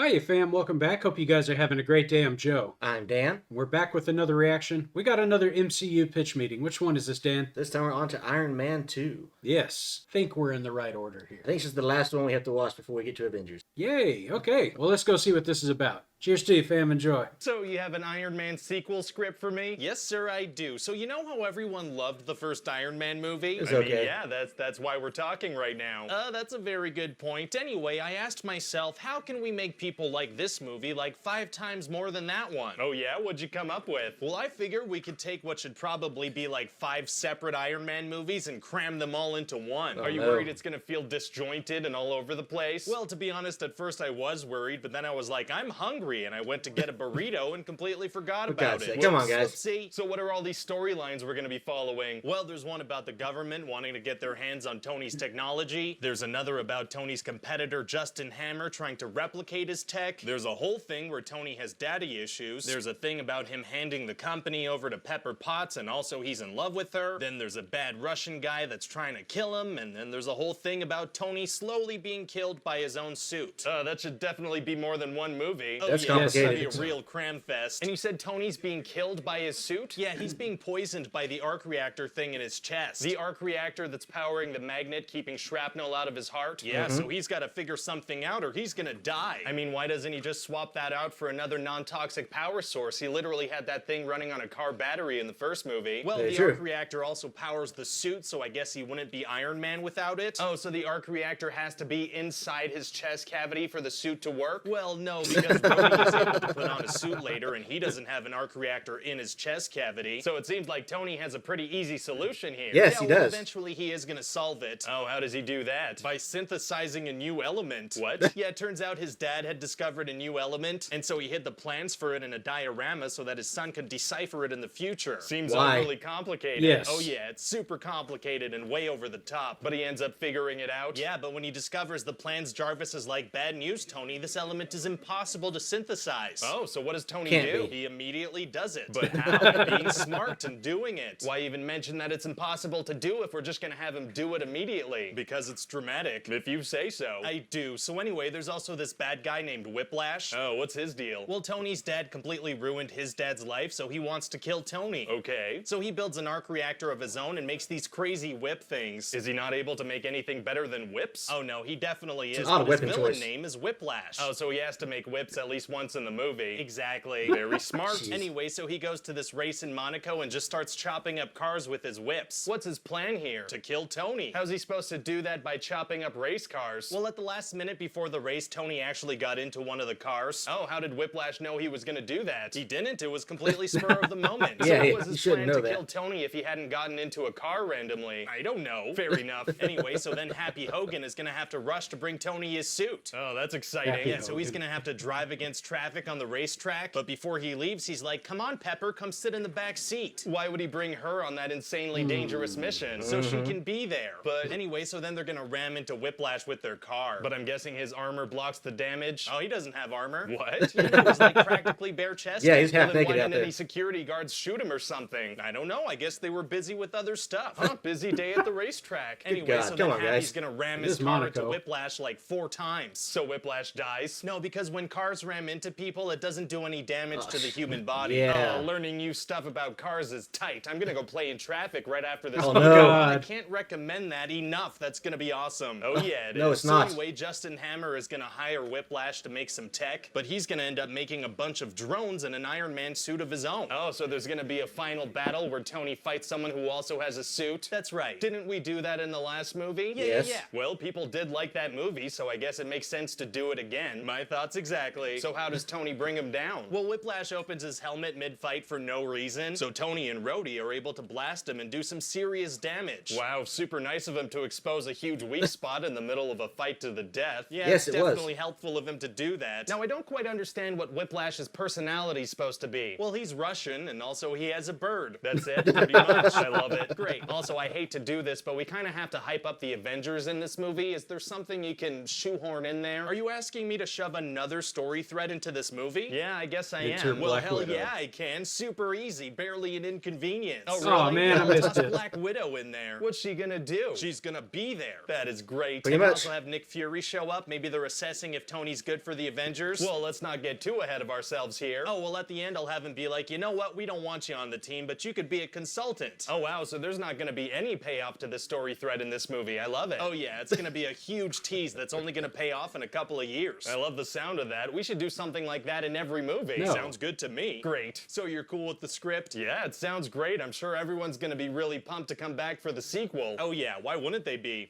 Hiya, fam. Welcome back. Hope you guys are having a great day. I'm Joe. I'm Dan. We're back with another reaction. We got another MCU pitch meeting. Which one is this, Dan? This time we're on to Iron Man 2. Yes. Think we're in the right order I here. think it's just the last one we have to watch before we get to Avengers. Yay. Okay. Well, let's go see what this is about. Cheers to you, fam. Enjoy. So you have an Iron Man sequel script for me? Yes, sir, I do. So you know how everyone loved the first Iron Man movie? It's I mean, okay. yeah, that's why we're talking right now. That's a very good point. Anyway, I asked myself, how can we make people like this movie like 5 times more than that one? Oh yeah? What'd you come up with? Well, I figure we could take what should probably be like 5 separate Iron Man movies and cram them all into one. Oh, Are you no. worried it's gonna feel disjointed and all over the place? Well, to be honest, at first I was worried, but then I was like, I'm hungry, and I went to get a burrito and completely forgot For about God's it. sake, come on, Whoops, guys. Oopsie. So what are all these storylines we're gonna be following? Well, there's one about the government wanting to get their hands on Tony's technology. There's another about Tony's competitor Justin Hammer trying to replicate his tech. There's a whole thing where Tony has daddy issues. There's a thing about him handing the company over to Pepper Potts and also he's in love with her. Then there's a bad Russian guy that's trying to kill him, and then there's a whole thing about Tony slowly being killed by his own suit. That should definitely be more than one movie. That's yeah, it's gonna complicated. be a real cram fest. And you said Tony's being killed by his suit? Yeah, he's being poisoned by the arc reactor thing in his chest. The arc reactor that's powering the magnet keeping shrapnel out of his heart? Yeah, so he's gotta figure something out or he's gonna die. I mean, why doesn't he just swap that out for another non-toxic power source? He literally had that thing running on a car battery in the first movie. Well, Very the true. arc reactor also powers the suit, so I guess he wouldn't be Iron Man without it. Oh, so the arc reactor has to be inside his chest cavity for the suit to work? Well, no, because Rhodey is able to put on a suit later and he doesn't have an arc reactor in his chest cavity. So it seems like Tony has a pretty easy solution here. Yes, yeah, he well, does. Eventually he is gonna solve it. Oh, how does he do that? By synthesizing a new element. What? Yeah, it turns out his dad had discovered a new element, and so he hid the plans for it in a diorama so that his son could decipher it in the future. Seems Why? overly complicated. Yes. Oh yeah, it's super complicated and way over the top, but he ends up figuring it out. Yeah, but when he discovers the plans Jarvis is like, bad news, Tony, this element is impossible to synthesize. Oh, so what does Tony Can't do? be. He immediately does it. But how? Being smart and doing it. Why even mention that it's impossible to do if we're just gonna have him do it immediately? Because it's dramatic, if you say so. I do. So anyway, there's also this bad guy named Whiplash. Oh, what's his deal? Well, Tony's dad completely ruined his dad's life, so he wants to kill Tony. Okay. So he builds an arc reactor of his own and makes these crazy whip things. Is he not able to make anything better than whips? Oh no, he definitely is. an odd But his weapon villain choice. name is Whiplash. Oh, so he has to make whips at least once in the movie. Exactly. Very smart. Jeez. Anyway, so he goes to this race in Monaco and just starts chopping up cars with his whips. What's his plan here? To kill Tony. How's he supposed to do that by chopping up race cars? Well, at the last minute before the race, Tony actually got into one of the cars. Oh, how did Whiplash know he was gonna do that? He didn't. It was completely spur of the moment. Yeah, so he- what was he his shouldn't plan know to that. kill Tony if he hadn't gotten into a car randomly? I don't know. Fair enough. Anyway, so then Happy Hogan is gonna have to rush to bring Tony his suit. Oh, that's exciting. Happy Yeah, so he's Hogan. gonna have to drive against traffic on the racetrack, but before he leaves, he's like, come on, Pepper, come sit in the back seat. Why would he bring her on that insanely dangerous mission? So she can be there. But anyway, so then they're gonna ram into Whiplash with their car. But I'm guessing his armor blocks the damage. Oh, he doesn't have armor. What? You know, he's like practically bare-chested. Yeah, he's half Well, then naked why out didn't there. any security guards shoot him or something? I don't know. I guess they were busy with other stuff. Huh? Busy day at the racetrack. Anyway, God. so Come then on, Happy's guys. gonna ram It his is car into Monaco. Whiplash like 4 times. So Whiplash dies? No, because when cars ram into people, it doesn't do any damage to the human body. Yeah. Oh, learning new stuff about cars is tight. I'm gonna go play in traffic right after this. Oh, video. no. I God. can't recommend that enough. That's gonna be awesome. Oh yeah, it No, is. it's not. So anyway, Justin Hammer is gonna hire Whiplash to make some tech, but he's gonna end up making a bunch of drones in an Iron Man suit of his own. Oh, so there's gonna be a final battle where Tony fights someone who also has a suit? That's right. Didn't we do that in the last movie? Yeah, Yes. yeah. Well, people did like that movie, so I guess it makes sense to do it again. My thoughts exactly. So how does Tony bring him down? Well, Whiplash opens his helmet mid-fight for no reason, so Tony and Rhodey are able to blast him and do some serious damage. Wow, super nice of him to expose a huge weak spot in the middle of a fight to the death. Yeah, Yes, it's it was. definitely helpful of him to do that. Now, I don't quite understand what Whiplash's personality is supposed to be. Well, he's Russian, and also he has a bird. That's it, pretty much. I love it. Great. Also, I hate to do this, but we kind of have to hype up the Avengers in this movie. Is there something you can shoehorn in there? Are you asking me to shove another story thread thread into this movie? Yeah, I guess I Enter am. Well, Black hell Widow. yeah, I can. Super easy, barely an inconvenience. Oh, Oh, really? man, I missed What's it. Black Widow in there? What's she gonna do? She's gonna be there. That is great. Pretty They can much. also have Nick Fury show up. Maybe they're assessing if Tony's good for the Avengers. Well, let's not get too ahead of ourselves here. Oh, well, at the end, I'll have him be like, you know what? We don't want you on the team, but you could be a consultant. Oh, wow, so there's not gonna be any payoff to the story thread in this movie. I love it. Oh, yeah, it's gonna be a huge tease that's only gonna pay off in a couple of years. I love the sound of that. We should do something like that in every movie. No. Sounds good to me. Great. So you're cool with the script? Yeah, it sounds great. I'm sure everyone's gonna be really pumped to come back for the sequel. Oh, yeah, why wouldn't they be?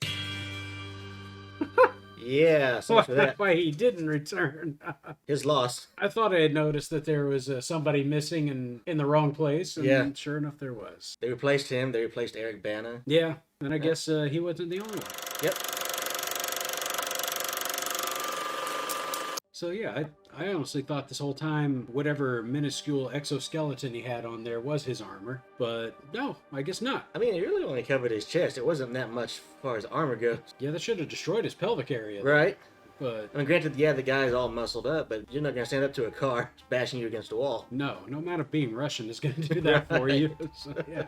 Yeah, so much for that. Why he didn't return. His loss. I thought I had noticed that there was somebody missing and in the wrong place, and Yeah. sure enough, there was. They replaced him. They replaced Eric Bana. Yeah, and I guess he wasn't the only one. Yep. So yeah, I honestly thought this whole time whatever minuscule exoskeleton he had on there was his armor, but no, I guess not. I mean, it really only covered his chest. It wasn't that much as far as armor goes. Yeah, that should have destroyed his pelvic area. Right? But I mean, granted, yeah, the guy's all muscled up, but you're not going to stand up to a car bashing you against a wall. no amount of being Russian is going to do that for you. So, yeah.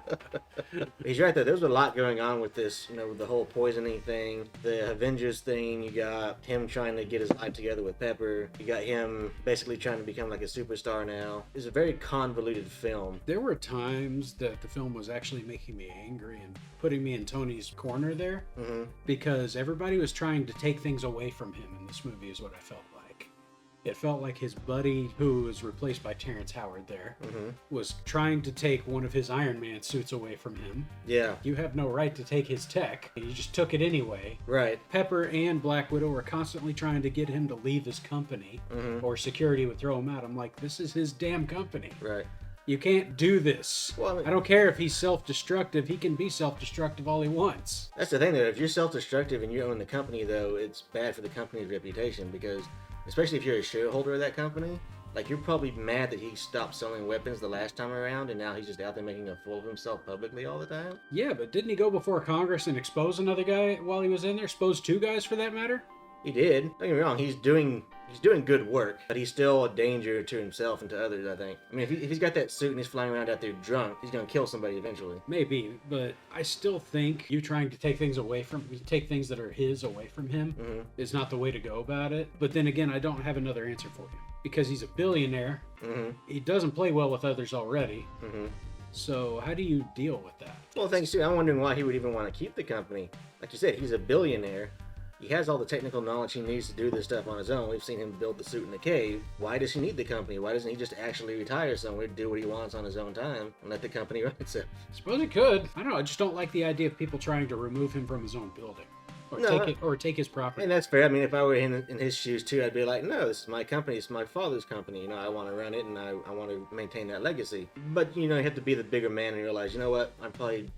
He's right there. There's a lot going on with this, you know, with the whole poisoning thing, the Avengers thing. You got him trying to get his life together with Pepper. You got him basically trying to become like a superstar now. It's a very convoluted film. There were times that the film was actually making me angry and putting me in Tony's corner there Mm-hmm. because everybody was trying to take things away from him in this movie is what I felt like. It felt like his buddy, who was replaced by Terrence Howard there, Mm-hmm. was trying to take one of his Iron Man suits away from him. Yeah, You have no right to take his tech, and you just took it anyway. right. Pepper and Black Widow were constantly trying to get him to leave his company, or security would throw him out. I'm like, this is his damn company. Right. You can't do this. Well, I mean- I don't care if he's self-destructive. He can be self-destructive all he wants. That's the thing, though. If you're self-destructive and you own the company, though, it's bad for the company's reputation because, especially if you're a shareholder of that company, like, you're probably mad that he stopped selling weapons the last time around and now he's just out there making a fool of himself publicly all the time. Yeah, but didn't he go before Congress and expose another guy while he was in there? Expose two guys for that matter? He did. Don't get me wrong. He's doing good work, but he's still a danger to himself and to others, I think. I mean, if he's got that suit and he's flying around out there drunk, he's going to kill somebody eventually. Maybe, but I still think you trying to take things take things that are his away from him is not the way to go about it. But then again, I don't have another answer for you because he's a billionaire. Mm-hmm. He doesn't play well with others already. Mm-hmm. So how do you deal with that? Well, thanks too. I'm wondering why he would even want to keep the company. Like you said, he's a billionaire. He has all the technical knowledge he needs to do this stuff on his own. We've seen him build the suit in the cave. Why does he need the company? Why doesn't he just actually retire somewhere, do what he wants on his own time, and let the company run itself? Suppose he could. I don't know. I just don't like the idea of people trying to remove him from his own building, or No. take his property. And that's fair. I mean, if I were in his shoes too, I'd be like, no, this is my company. It's my father's company. You know, I want to run it, and I want to maintain that legacy. But, you know, you have to be the bigger man and realize, you know what? I'm probably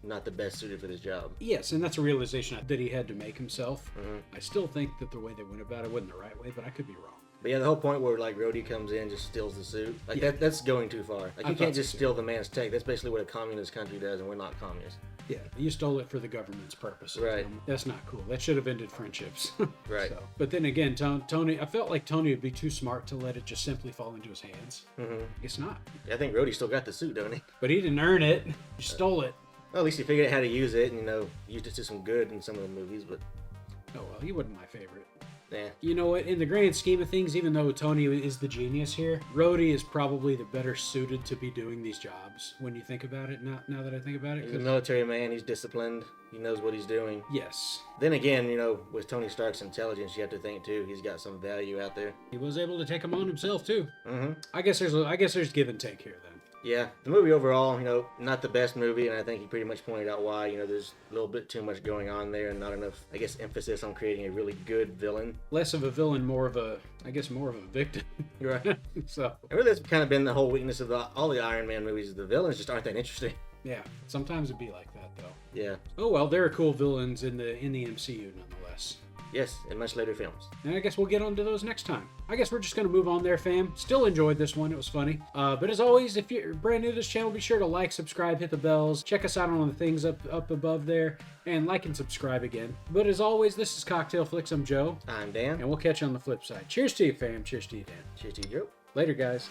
not the best suited for this job. Yes, and that's a realization that he had to make himself. Mhm. I still think that the way they went about it wasn't the right way, but I could be wrong. But yeah, the whole point where like Rhodey comes in, just steals the suit, like Yeah. that's going too far. Like I you thought can't so just too. steal the man's tech. That's basically what a communist country does, and we're not communists. Yeah, you stole it for the government's purposes. Right. That's not cool. That should have ended friendships. Right. So, but then again, Tony, I felt like Tony would be too smart to let it just simply fall into his hands. Mm-hmm. It's not. I think Rhodey still got the suit, don't he? But he didn't earn it. He stole it. Well, at least he figured out how to use it, and you know, used it to some good in some of the movies. But Oh well, he wasn't my favorite. yeah, You know what? In the grand scheme of things, even though Tony is the genius here, Rhodey is probably the better suited to be doing these jobs. When you think about it, now that I think about it, he's a 'cause- military man. He's disciplined. He knows what he's doing. yes, Then again, you know, with Tony Stark's intelligence, you have to think too. He's got some value out there. he was able to take him on himself too. Mm-hmm. I guess there's give and take here then. Yeah, the movie overall, you know, not the best movie, and I think he pretty much pointed out why. You know, there's a little bit too much going on there, and not enough, I guess, emphasis on creating a really good villain. Less of a villain, more of a victim. Right. So And really, that's kind of been the whole weakness of all the Iron Man movies. The villains just aren't that interesting. yeah, sometimes it'd be like that though. Yeah. Oh well, there are cool villains in the MCU nonetheless. Yes, and much later films. And I guess we'll get on to those next time. I guess we're just going to move on there, fam. Still enjoyed this one. It was funny. But as always, if you're brand new to this channel, be sure to like, subscribe, hit the bells. Check us out on the things up above there. And like and subscribe again. But as always, this is Cocktail Flicks. I'm Joe. I'm Dan. And we'll catch you on the flip side. Cheers to you, fam. Cheers to you, Dan. Cheers to you, Joe. Later, guys.